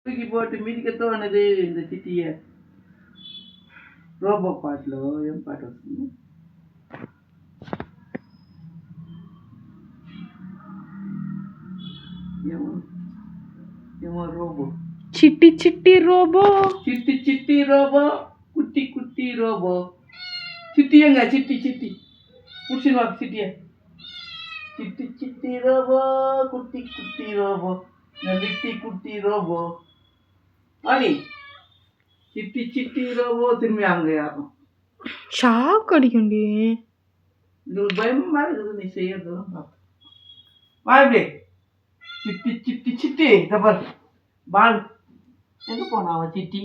தூக்கி போட்டு మిదిక తోనది இந்த சிட்டிய రోబో పాటలో ఏం పాట వస్తుంది? ఏమో ఏమో రోబో చిట్టి చిట్టి రోబో చిట్టి చిట్టి రోబో కుట్టి కుట్టి రోబో చిట్టి ఎంగ చిట్టి చిట్టి పుడిచిన వాకు చిట్టియ చిట్టి చిట్టి రోబో కుట్టి కుట్టి రోబో லிட்டி குட்டி ரோபோ ஆடி சிட்டி சிட்டி ரோபோ திரும்பி அங்கே யாரும் ஷாக் அடிக்கும்டி. இது ஒரு பயமா இருக்குது நீ செய்யறதுலாம் பார்த்து வா இப்படி சிட்டி சிட்டி சிட்டி இதை பாரு பால் எங்கே போனா அவன் சிட்டி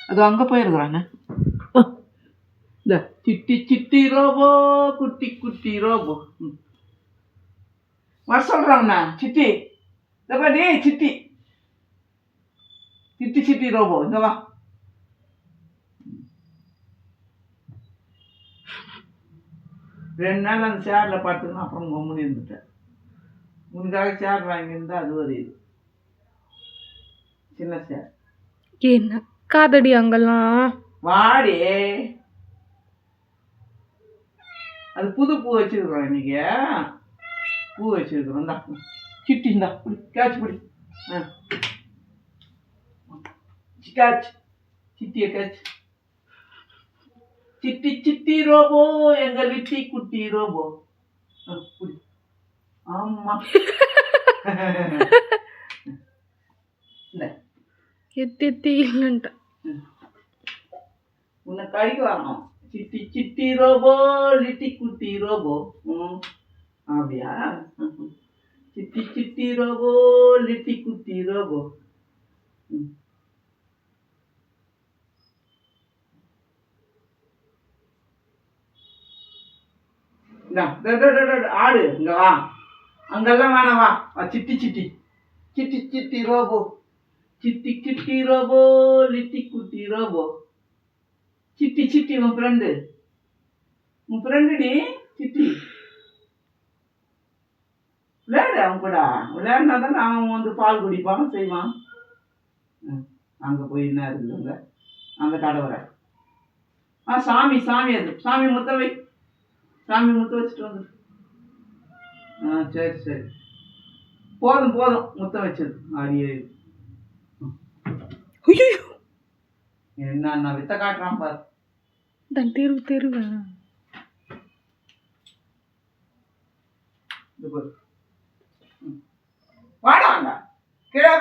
அது அங்கே போயிருக்கிறானே இந்த சிட்டி சிட்டி ரோபோ குட்டி குட்டி ரோபோ வர சொல்கிறாங்கண்ணா சிட்டி இந்த டே சிட்டி சிட்டி சிட்டி ரோபோ இந்த வா ரெண்டு நாள் அந்த சேரில் பார்த்துக்கணும் அப்புறம் கம்முன்னு இருந்துட்டேன். உனக்காக சேர் வாங்கியிருந்தா அது ஒரு இது சின்ன சேர் என்ன காதடி அங்கெல்லாம் வாடி அது புது பூ வச்சிருக்கிறோம் இன்னைக்கு பூ வச்சிருக்கிறோம் இந்தா சிட்டி இந்தா பிடி கேட்ச் பிடி கேட்ச் சிட்டியை கேட்ச் சிட்டி சிட்டி ரோபோ எங்க லிட்டி குட்டி ரோபோ பிடி ஆமா இல்லை எத்தி எத்தி இல்லைன்ட்ட உன்னை கடிக்க வரணும் சிட்டி சிட்டி ரோபோ லிட்டி குட்டி ரோபோ அப்படியா சிட்டி சிட்டி ரோபோ லிட்டி குட்டி ரோபோ ஆடு இங்க வா அங்கெல்லாம் வேணாம் வா சிட்டி சிட்டி சிட்டி சிட்டி ரோபோ சிட்டி சிட்டி ரோபோ லிட்டி குட்டி ரோபோ சிட்டி சிட்டி உன் ஃப்ரெண்டுடி சிட்டி விளையாடு அவன் கூட விளையாடினா தானே அவன் வந்து பால் குடிப்பான் செய்வான் அங்கே போய் என்ன இருக்குதுங்க அந்த கடை வர சாமி சாமி அது சாமி முத்த வை சாமி முத்த வச்சுட்டு வந்து சரி சரி போதும் போதும் முத்தம் வச்சது அடியே என்ன நான் வித்த காட்டுறான் பாரு தன் தெரு தெருவேன் வாடாங்க கீழே